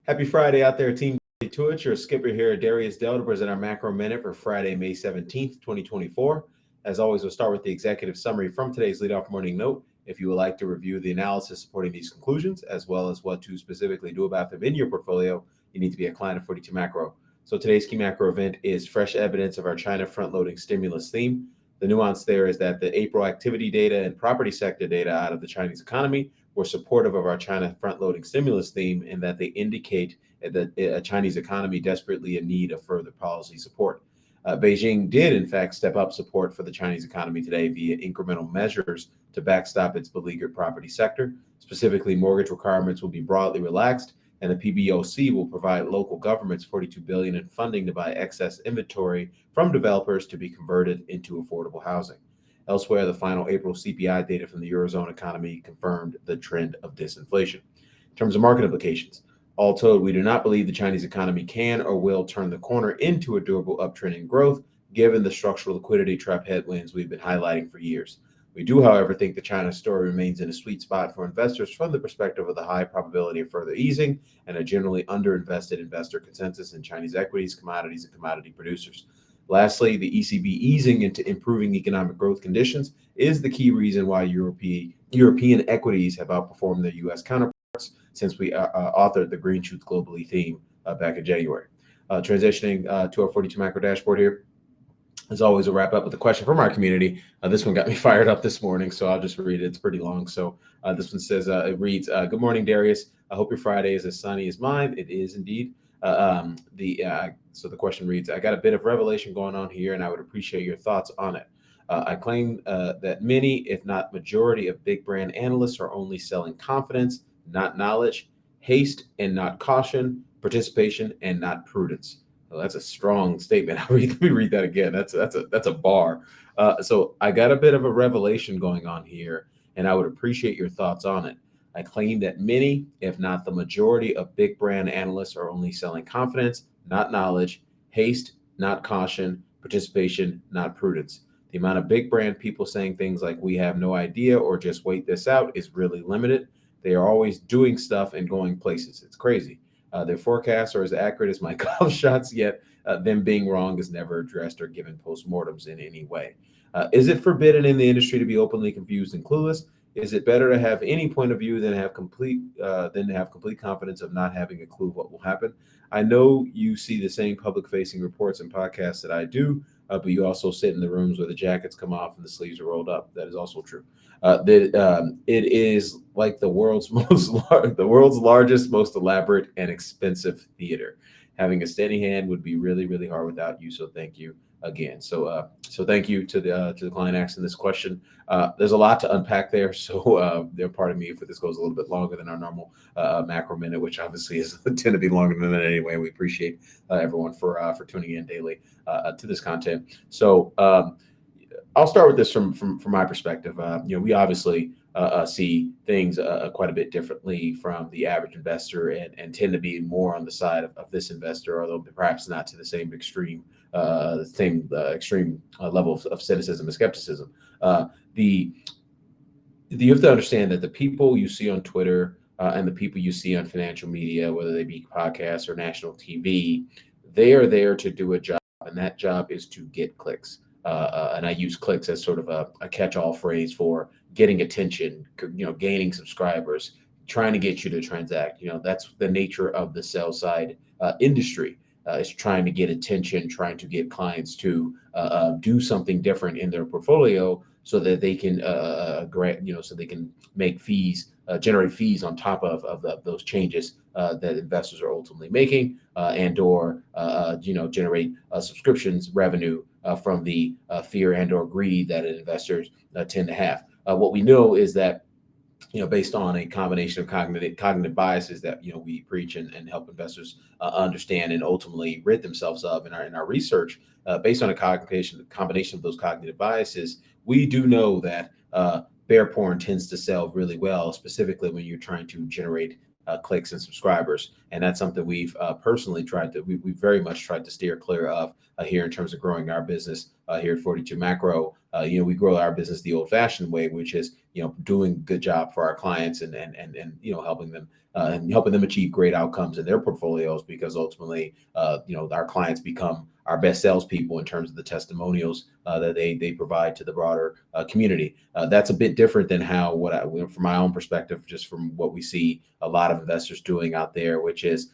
Happy Friday out there, Team to it. Your skipper here, Darius Dale, to present our macro minute for Friday, May 17th, 2024. As always, we'll start with the executive summary from today's leadoff morning note. If you would like to review the analysis supporting these conclusions, as well as what to specifically do about them in your portfolio, you need to be a client of 42 Macro. So today's key macro event is fresh evidence of our China front-loading stimulus theme. The nuance there is that the April activity data and property sector data out of the Chinese economy were supportive of our China front-loading stimulus theme, in that they indicate that a Chinese economy desperately in need of further policy support. Beijing did, in fact, step up support for the Chinese economy today via incremental measures to backstop its beleaguered property sector. Specifically, mortgage requirements will be broadly relaxed, and the PBOC will provide local governments $42 billion in funding to buy excess inventory from developers to be converted into affordable housing. Elsewhere, the final April CPI data from the Eurozone economy confirmed the trend of disinflation. In terms of market implications, all told, we do not believe the Chinese economy can or will turn the corner into a durable uptrend in growth, given the structural liquidity trap headwinds we've been highlighting for years. We do, however, think the China story remains in a sweet spot for investors from the perspective of the high probability of further easing and a generally underinvested investor consensus in Chinese equities, commodities, and commodity producers. Lastly, the ECB easing into improving economic growth conditions is the key reason why European equities have outperformed their U.S. counterparts since we authored the Green Shoots Globally theme back in January. Transitioning to our 42 Macro dashboard here. As always, we'll wrap up with a question from our community. This one got me fired up this morning, so I'll just read it. It's pretty long. So this one says, it reads, good morning, Darius. I hope your Friday is as sunny as mine. It is indeed. So the question reads, I got a bit of revelation going on here, and I would appreciate your thoughts on it. I claim that many, if not majority, of big brand analysts are only selling confidence, not knowledge, haste and not caution, participation and not prudence. Well, that's a strong statement. Let me read that again. That's a bar. So I got a bit of a revelation going on here, and I would appreciate your thoughts on it. I claim that many, if not the majority, of big brand analysts are only selling confidence, not knowledge, haste, not caution, participation, not prudence. The amount of big brand people saying things like we have no idea or just wait this out is really limited. They are always doing stuff and going places. It's crazy. Their forecasts are as accurate as my golf shots, yet them being wrong is never addressed or given postmortems in any way. Is it forbidden in the industry to be openly confused and clueless? Is it better to have any point of view than to have complete confidence of not having a clue what will happen? I know you see the same public-facing reports and podcasts that I do, but you also sit in the rooms where the jackets come off and the sleeves are rolled up. That is also true. It is like the world's largest, most elaborate, and expensive theater. Having a steady hand would be really, really hard without you. So thank you again. So thank you to the client asking this question. There's a lot to unpack there. So pardon me if this goes a little bit longer than our normal macro minute, which obviously is tend to be longer than that anyway. We appreciate everyone for tuning in daily to this content. So I'll start with this from my perspective. We obviously see things quite a bit differently from the average investor, and tend to be more on the side of this investor, although perhaps not to the same extreme level of cynicism and skepticism. You have to understand that the people you see on Twitter and the people you see on financial media, whether they be podcasts or national TV, they are there to do a job, and that job is to get clicks. And I use clicks as sort of a catch-all phrase for getting attention, gaining subscribers, trying to get you to transact. That's the nature of the sell side industry. Is trying to get attention, trying to get clients to do something different in their portfolio, so that they can so they can make fees, generate fees on top of those changes that investors are ultimately making, and/or generate subscriptions revenue from the fear and/or greed that investors tend to have. What we know is that, based on a combination of cognitive biases that we preach and help investors understand and ultimately rid themselves of in our research, based on a combination of those cognitive biases, we do know that bear porn tends to sell really well, specifically when you're trying to generate clicks and subscribers. And that's something we've personally we very much tried to steer clear of here in terms of growing our business here at 42 Macro. We grow our business the old-fashioned way, which is doing a good job for our clients and helping them and helping them achieve great outcomes in their portfolios, because ultimately, our clients become our best salespeople in terms of the testimonials that they provide to the broader community. That's a bit different than how from my own perspective, just from what we see a lot of investors doing out there, which is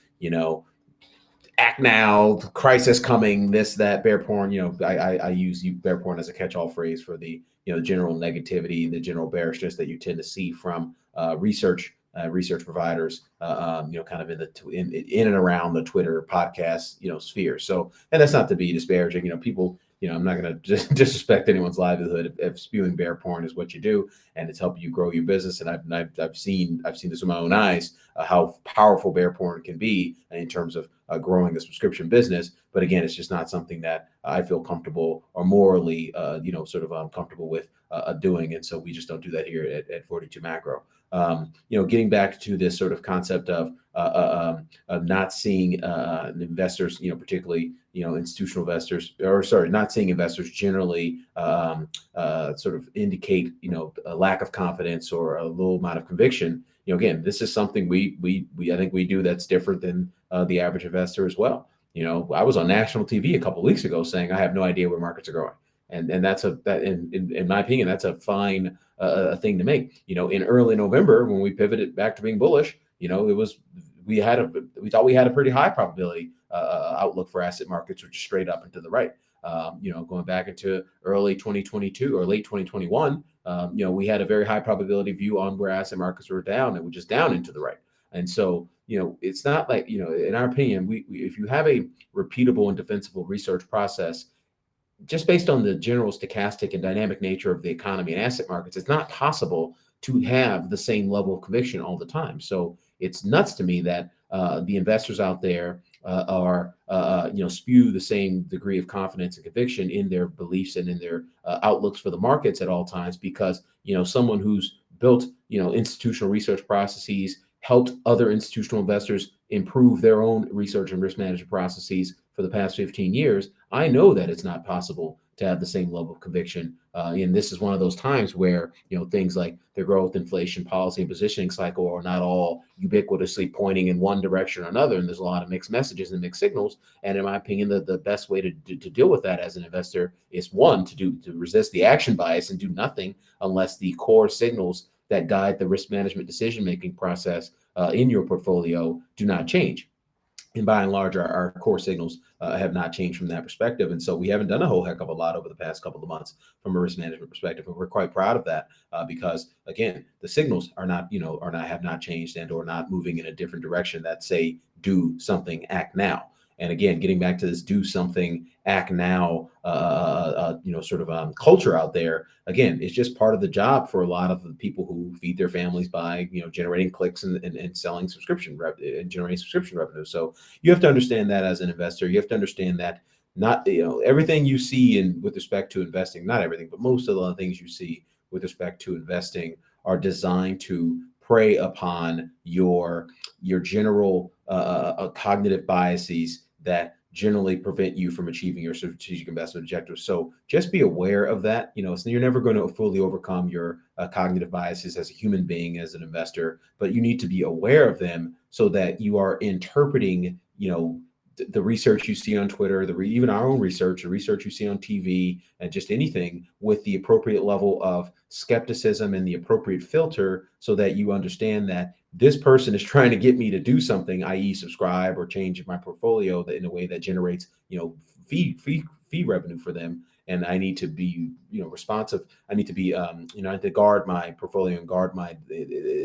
act now, crisis coming, this, that, bear porn. I use bear porn as a catch-all phrase for the general negativity, the general bearishness that you tend to see from research providers, kind of in and around the Twitter podcast, sphere. So, and that's not to be disparaging. People, I'm not going to disrespect anyone's livelihood if spewing bear porn is what you do and it's helping you grow your business. And I've seen this with my own eyes, how powerful bear porn can be in terms of growing the subscription business. But again, it's just not something that I feel comfortable or morally, comfortable with doing. And so we just don't do that here at 42 Macro. Getting back to this sort of concept of not seeing investors, particularly institutional investors, not seeing investors generally sort of indicate a lack of confidence or a little amount of conviction. Again, this is something we I think we do that's different than the average investor as well. I was on national TV a couple of weeks ago saying I have no idea where markets are going. And that's in my opinion, that's a fine thing to make. In early November, when we pivoted back to being bullish, we thought we had a pretty high probability outlook for asset markets, which is straight up and to the right. Going back into early 2022 or late 2021, we had a very high probability view on where asset markets were down, and we're just down into the right. And so, it's not like, in our opinion, if you have a repeatable and defensible research process, just based on the general stochastic and dynamic nature of the economy and asset markets, it's not possible to have the same level of conviction all the time. So it's nuts to me that the investors out there spew the same degree of confidence and conviction in their beliefs and in their outlooks for the markets at all times, because someone who's built institutional research processes, helped other institutional investors improve their own research and risk management processes for the past 15 years, I know that it's not possible to have the same level of conviction. And this is one of those times where, things like the growth, inflation, policy, and positioning cycle are not all ubiquitously pointing in one direction or another. And there's a lot of mixed messages and mixed signals. And in my opinion, the best way to deal with that as an investor is, one, to resist the action bias and do nothing unless the core signals that guide the risk management decision-making process in your portfolio do not change. And by and large, our core signals have not changed from that perspective. And so we haven't done a whole heck of a lot over the past couple of months from a risk management perspective. And we're quite proud of that because, again, the signals have not changed and or not moving in a different direction that say, do something, act now. And again, getting back to this do something, act now, culture out there, again, it's just part of the job for a lot of the people who feed their families by, generating clicks and selling subscription revenue and generating subscription revenue. So you have to understand that as an investor. You have to understand that not, everything you see with respect to investing, not everything, but most of the things you see with respect to investing are designed to prey upon your general cognitive biases that generally prevent you from achieving your strategic investment objectives. So just be aware of that. So you're never going to fully overcome your cognitive biases as a human being, as an investor, but you need to be aware of them so that you are interpreting, the research you see on Twitter, even our own research, the research you see on TV, and just anything with the appropriate level of skepticism and the appropriate filter, so that you understand that this person is trying to get me to do something, i.e. subscribe or change my portfolio in a way that generates, fee revenue for them. And I need to be, responsive. I need to be, I have to guard my portfolio and guard my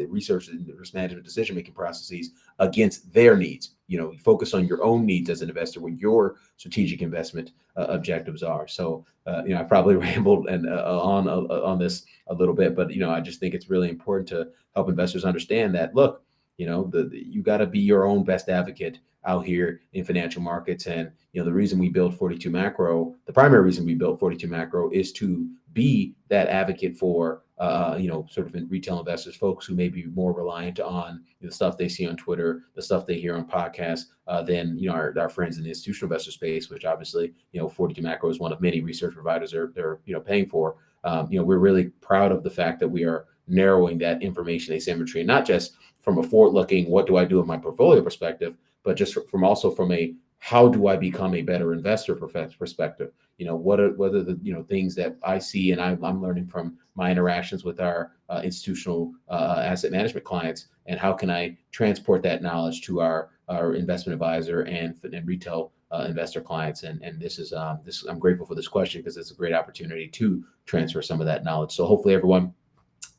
research and risk management decision-making processes against their needs. Focus on your own needs as an investor, what your strategic investment objectives are. So, I probably rambled on this a little bit, but, I just think it's really important to help investors understand that, look, You got to be your own best advocate out here in financial markets. And the reason we built 42 Macro, the primary reason we built 42 Macro, is to be that advocate for sort of in retail investors, folks who may be more reliant on the stuff they see on Twitter, the stuff they hear on podcasts, than our friends in the institutional investor space, which obviously 42 Macro is one of many research providers they're paying for. We're really proud of the fact that we are narrowing that information asymmetry, and not just from a forward-looking, what do I do with my portfolio perspective, but just from a how do I become a better investor perspective? What are the things that I see and I'm learning from my interactions with our institutional asset management clients, and how can I transport that knowledge to our investment advisor and retail investor clients? And this is I'm grateful for this question, because it's a great opportunity to transfer some of that knowledge. So hopefully everyone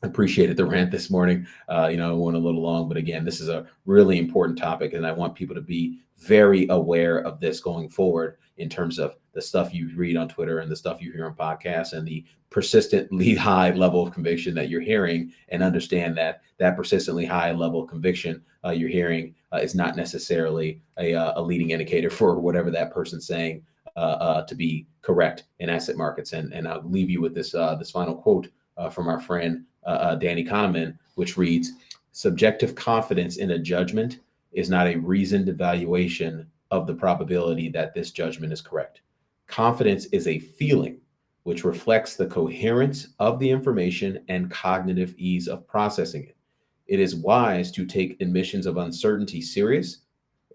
appreciated the rant this morning. It went a little long, but again, this is a really important topic, and I want people to be very aware of this going forward in terms of the stuff you read on Twitter and the stuff you hear on podcasts, and the persistently high level of conviction that you're hearing, and understand that that persistently high level of conviction you're hearing is not necessarily a leading indicator for whatever that person's saying to be correct in asset markets. And I'll leave you with this final quote from our friend Danny Kahneman, which reads, "Subjective confidence in a judgment is not a reasoned evaluation of the probability that this judgment is correct. Confidence is a feeling which reflects the coherence of the information and cognitive ease of processing it. It is wise to take admissions of uncertainty serious,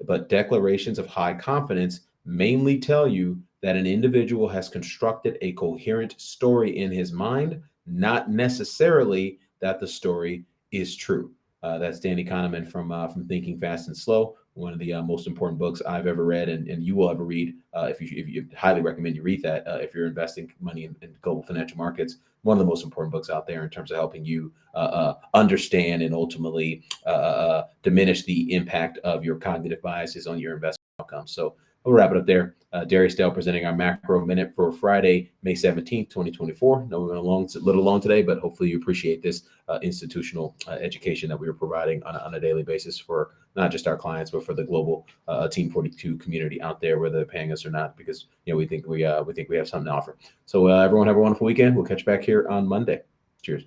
but declarations of high confidence mainly tell you that an individual has constructed a coherent story in his mind, not necessarily that the story is true." That's Danny Kahneman from Thinking Fast and Slow, one of the most important books I've ever read, and you will ever read. If you highly recommend you read that if you're investing money in global financial markets. One of the most important books out there in terms of helping you understand and ultimately diminish the impact of your cognitive biases on your investment outcomes. So we'll wrap it up there. Darius Dale presenting our macro minute for Friday, May 17th, 2024. No, we went a little long today, but hopefully you appreciate this institutional education that we are providing on a daily basis for not just our clients, but for the global Team 42 community out there, whether they're paying us or not, because we think we have something to offer. So everyone have a wonderful weekend. We'll catch you back here on Monday. Cheers.